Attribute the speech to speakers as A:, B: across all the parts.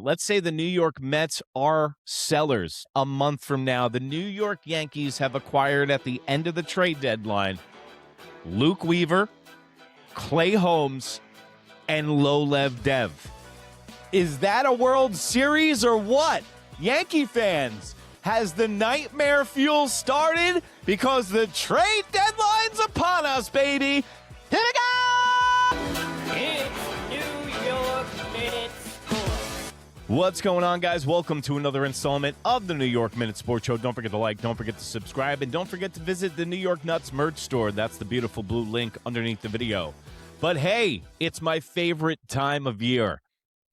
A: Let's say the New York Mets are sellers a month from now. The New York Yankees have acquired at the end of the trade deadline Luke Weaver, Clay Holmes, and Lolev Dev. Is that a World Series or what? Yankee fans, has the nightmare fuel started? Because the trade deadline's upon us, baby. Here we go!
B: It's New York Minute Sports.
A: What's going on, guys? Welcome to another installment of the New York Minute Sports Show. Don't forget to like, don't forget to subscribe, and don't forget to visit the New York Nuts merch store. That's the beautiful blue link underneath the video. But hey, it's my favorite time of year.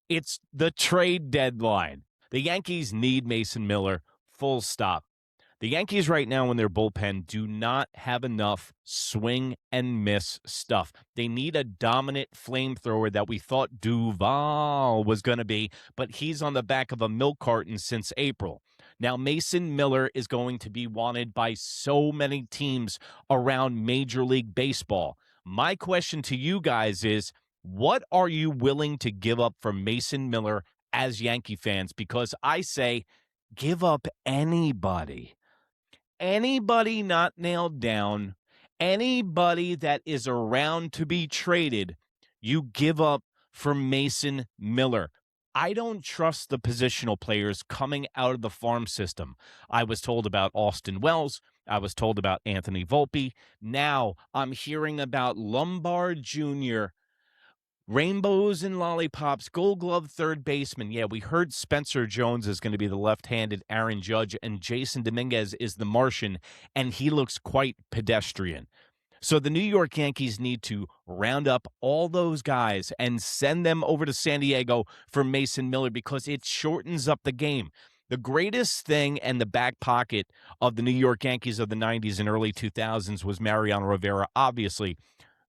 A: It's the trade deadline. The Yankees need Mason Miller, full stop. The Yankees right now in their bullpen do not have enough swing and miss stuff. They need a dominant flamethrower that we thought Duvall was going to be, but he's on the back of a milk carton since April. Now, Mason Miller is going to be wanted by so many teams around Major League Baseball. My question to you guys is, what are you willing to give up for Mason Miller as Yankee fans? Because I say, give up anybody. Anybody not nailed down, anybody that is around to be traded, you give up for Mason Miller. I don't trust the positional players coming out of the farm system. I was told about Austin Wells. I was told about Anthony Volpe. Now I'm hearing about Lombard Jr., rainbows and lollipops, Gold Glove third baseman. Yeah, we heard Spencer Jones is going to be the left-handed Aaron Judge, and Jasson Domínguez is the Martian, and he looks quite pedestrian. So the New York Yankees need to round up all those guys and send them over to San Diego for Mason Miller because it shortens up the game. The greatest thing in the back pocket of the New York Yankees of the 90s and early 2000s was Mariano Rivera, obviously.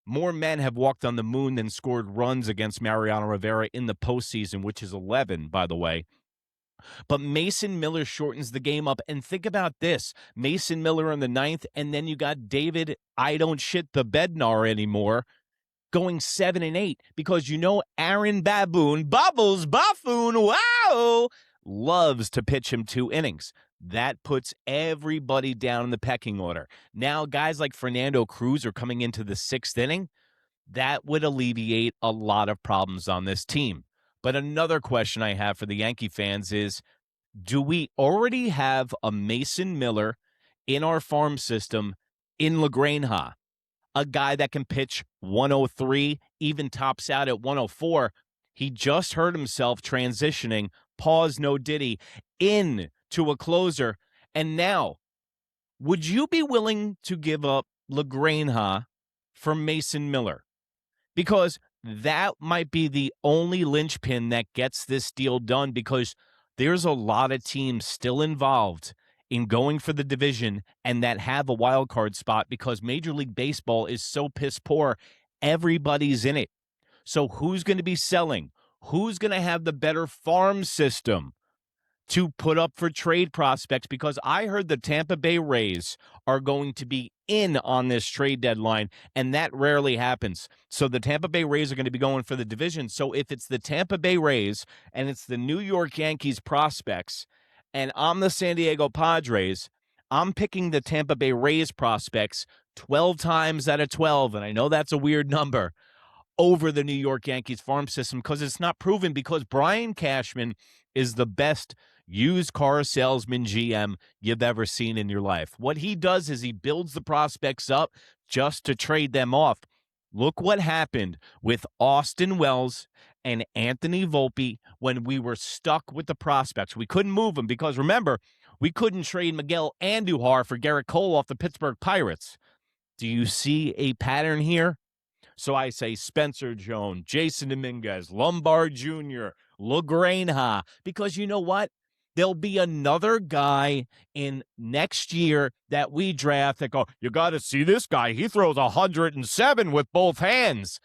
A: More men have walked on the moon than scored runs against Mariano Rivera in the postseason, which is 11, by the way. But Mason Miller shortens the game up. And think about this. Mason Miller in the ninth, and then you got David, I don't shit the Bednar anymore, going 7 and 8. Because you know Aaron Baboon, Bubbles, Buffoon, wow, loves to pitch him 2 innings. That puts everybody down in the pecking order. Now, guys like Fernando Cruz are coming into the 6th inning. That would alleviate a lot of problems on this team. But another question I have for the Yankee fans is, do we already have a Mason Miller in our farm system in La Granja? A guy that can pitch 103, even tops out at 104. He just hurt himself transitioning, pause, no diddy, in to a closer. And now, would you be willing to give up La Granja for Mason Miller? Because that might be the only linchpin that gets this deal done, because there's a lot of teams still involved in going for the division and that have a wild card spot because Major League Baseball is so piss poor. Everybody's in it. So who's going to be selling? Who's going to have the better farm system to put up for trade prospects? Because I heard the Tampa Bay Rays are going to be in on this trade deadline, and that rarely happens. So the Tampa Bay Rays are going to be going for the division. So if it's the Tampa Bay Rays and it's the New York Yankees prospects, and I'm the San Diego Padres, I'm picking the Tampa Bay Rays prospects 12 times out of 12, and I know that's a weird number, over the New York Yankees farm system because it's not proven, because Brian Cashman is the best used car salesman GM you've ever seen in your life. What he does is he builds the prospects up just to trade them off. Look what happened with Austin Wells and Anthony Volpe when we were stuck with the prospects. We couldn't move them because, remember, we couldn't trade Miguel Andujar for Garrett Cole off the Pittsburgh Pirates. Do you see a pattern here? So I say Spencer Jones, Jasson Domínguez, Lombard Jr., La Granja, because you know what? There'll be another guy in next year that we draft that go, you got to see this guy. He throws 107 with both hands.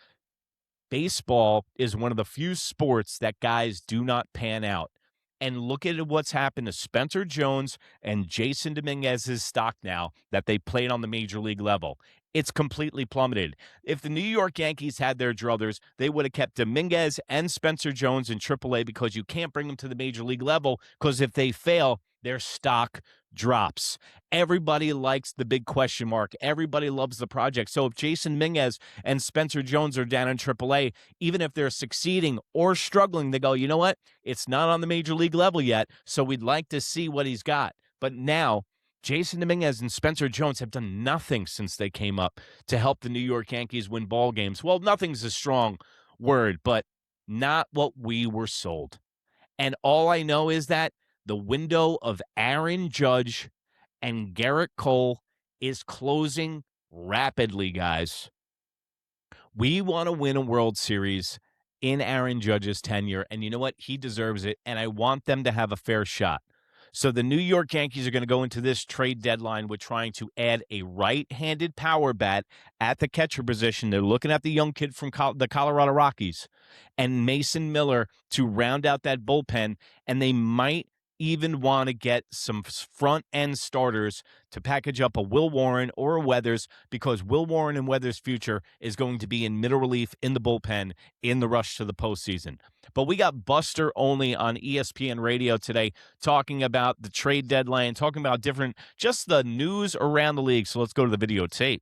A: Baseball is one of the few sports that guys do not pan out. And look at what's happened to Spencer Jones and Jasson Domínguez's stock now that they played on the major league level. It's completely plummeted. If the New York Yankees had their druthers, they would have kept Dominguez and Spencer Jones in AAA because you can't bring them to the major league level because if they fail, their stock drops. Everybody likes the big question mark. Everybody loves the project. So if Jasson Domínguez and Spencer Jones are down in AAA, even if they're succeeding or struggling, they go, you know what? It's not on the major league level yet, so we'd like to see what he's got. But now Jasson Domínguez and Spencer Jones have done nothing since they came up to help the New York Yankees win ball games. Well, nothing's a strong word, but not what we were sold. And all I know is that the window of Aaron Judge and Garrett Cole is closing rapidly, guys. We want to win a World Series in Aaron Judge's tenure, and you know what? He deserves it, and I want them to have a fair shot. So the New York Yankees are going to go into this trade deadline with trying to add a right-handed power bat at the catcher position. They're looking at the young kid from the Colorado Rockies and Mason Miller to round out that bullpen, and they might even want to get some front-end starters to package up a Will Warren or a Weathers because Will Warren and Weathers' future is going to be in middle relief in the bullpen in the rush to the postseason. But we got Buster Olney on ESPN Radio today talking about the trade deadline, talking about just the news around the league. So let's go to the videotape.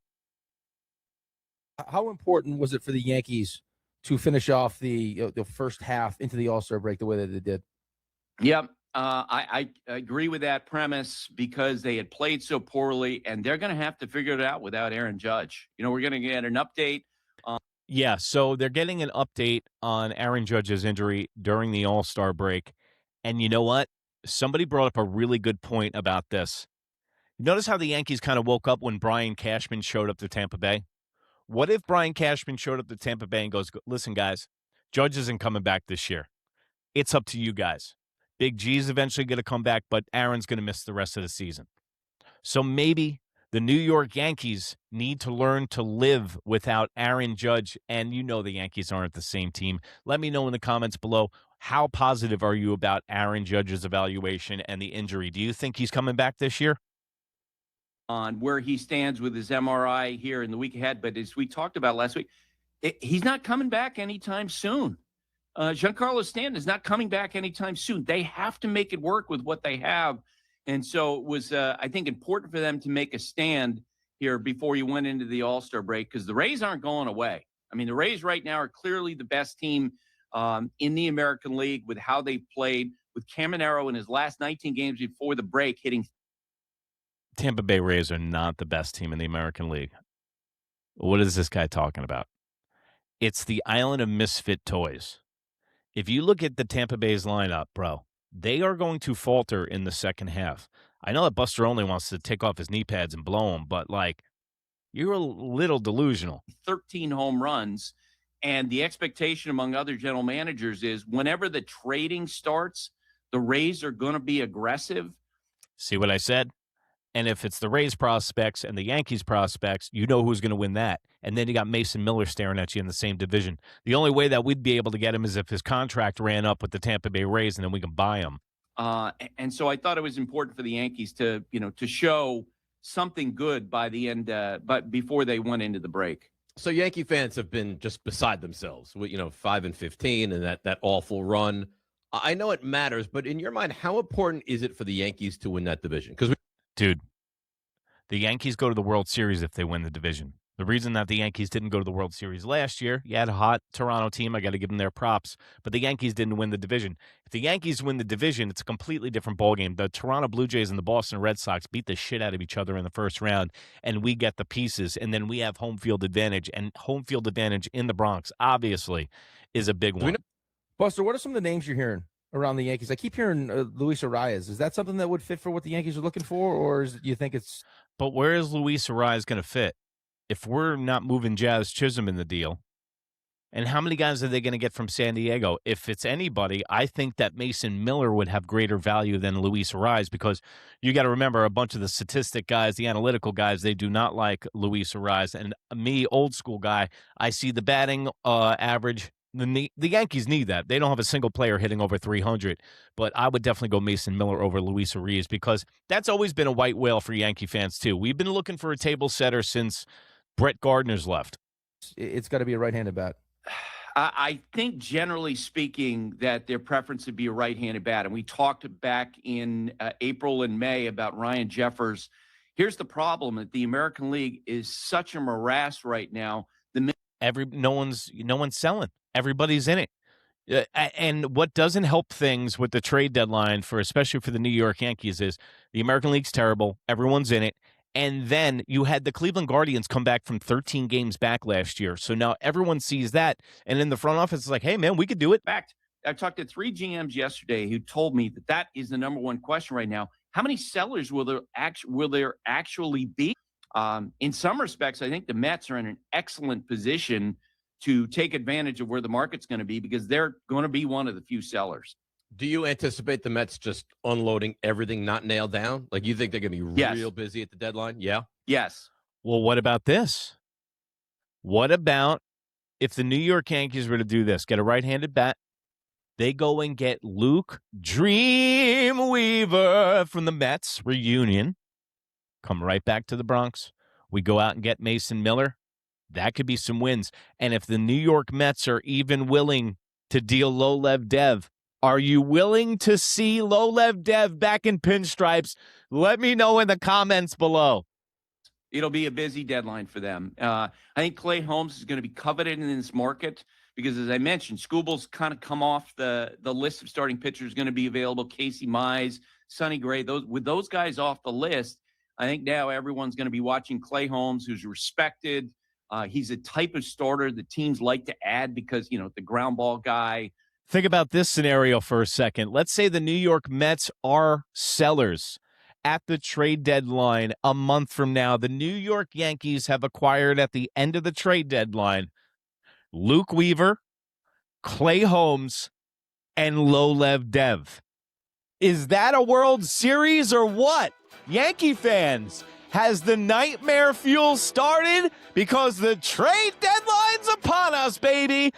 C: How important was it for the Yankees to finish off the first half into the All-Star break the way that they did?
D: Yep. I agree with that premise because they had played so poorly, and they're going to have to figure it out without Aaron Judge. We're going to get an update.
A: Yeah, so they're getting an update on Aaron Judge's injury during the All-Star break. And you know what? Somebody brought up a really good point about this. Notice how the Yankees kind of woke up when Brian Cashman showed up to Tampa Bay? What if Brian Cashman showed up to Tampa Bay and goes, listen, guys, Judge isn't coming back this year. It's up to you guys. Big G's eventually going to come back, but Aaron's going to miss the rest of the season. So maybe the New York Yankees need to learn to live without Aaron Judge, and you know the Yankees aren't the same team. Let me know in the comments below, how positive are you about Aaron Judge's evaluation and the injury? Do you think he's coming back this year?
D: On where he stands with his MRI here in the week ahead, but as we talked about last week, he's not coming back anytime soon. Giancarlo Stanton is not coming back anytime soon. They have to make it work with what they have. And so it was, I think, important for them to make a stand here before you went into the All-Star break because the Rays aren't going away. I mean, the Rays right now are clearly the best team in the American League with how they played, with Caminero in his last 19 games before the break hitting.
A: Tampa Bay Rays are not the best team in the American League. What is this guy talking about? It's the island of misfit toys. If you look at the Tampa Bay's lineup, bro, they are going to falter in the second half. I know that Buster only wants to take off his knee pads and blow them, but, you're a little delusional.
D: 13 home runs, and the expectation among other general managers is whenever the trading starts, the Rays are going to be aggressive.
A: See what I said? And if it's the Rays prospects and the Yankees prospects, you know who's going to win that. And then you got Mason Miller staring at you in the same division. The only way that we'd be able to get him is if his contract ran up with the Tampa Bay Rays, and then we can buy him.
D: And so I thought it was important for the Yankees to show something good by the end, but before they went into the break.
E: So Yankee fans have been just beside themselves with, 5-15 and that awful run. I know it matters, but in your mind, how important is it for the Yankees to win that division?
A: Dude, the Yankees go to the World Series if they win the division. The reason that the Yankees didn't go to the World Series last year, you had a hot Toronto team. I got to give them their props. But the Yankees didn't win the division. If the Yankees win the division, it's a completely different ballgame. The Toronto Blue Jays and the Boston Red Sox beat the shit out of each other in the first round, and we get the pieces, and then we have home field advantage. And home field advantage in the Bronx, obviously, is a big one.
C: Buster, what are some of the names you're hearing around the Yankees? I keep hearing Luis Arraez. Is that something that would fit for what the Yankees are looking for, or do you think it's...
A: But where is Luis Arraez going to fit? If we're not moving Jazz Chisholm in the deal, and how many guys are they going to get from San Diego? If it's anybody, I think that Mason Miller would have greater value than Luis Arraez because you got to remember a bunch of the statistic guys, the analytical guys, they do not like Luis Arraez. And me, old school guy, I see the batting average. The Yankees need that. They don't have a single player hitting over 300, but I would definitely go Mason Miller over Luis Arraez because that's always been a white whale for Yankee fans too. We've been looking for a table setter since Brett Gardner's left.
C: It's got to be a right-handed bat.
D: I think, generally speaking, that their preference would be a right-handed bat. And we talked back in April and May about Ryan Jeffers. Here's the problem: that the American League is such a morass right now.
A: No one's selling. Everybody's in it. And what doesn't help things with the trade deadline, especially for the New York Yankees, is the American League's terrible. Everyone's in it. And then you had the Cleveland Guardians come back from 13 games back last year. So now everyone sees that. And in the front office, it's like, hey, man, we could do it.
D: In fact, I talked to 3 GMs yesterday who told me that is the number one question right now. How many sellers will there actually be? In some respects, I think the Mets are in an excellent position to take advantage of where the market's going to be, because they're going to be one of the few sellers.
E: Do you anticipate the Mets just unloading everything not nailed down? Like, you think they're going to be real busy at the deadline? Yeah?
D: Yes.
A: Well, what about this? What about if the New York Yankees were to do this, get a right-handed bat, they go and get Luke Dreamweaver from the Mets reunion, come right back to the Bronx. We go out and get Mason Miller. That could be some wins. And if the New York Mets are even willing to deal Lolev Dev, are you willing to see Lolev Dev back in pinstripes? Let me know in the comments below.
D: It'll be a busy deadline for them. I think Clay Holmes is going to be coveted in this market because, as I mentioned, Skubal's kind of come off the list of starting pitchers going to be available. Casey Mize, Sonny Gray, with those guys off the list, I think now everyone's going to be watching Clay Holmes, who's respected. He's a type of starter that teams like to add because, the ground ball guy.
A: Think about this scenario for a second. Let's say the New York Mets are sellers at the trade deadline a month from now. The New York Yankees have acquired at the end of the trade deadline Luke Weaver, Clay Holmes, and Lolev Dev. Is that a World Series or what? Yankee fans, has the nightmare fuel started? Because the trade deadline's upon us, baby.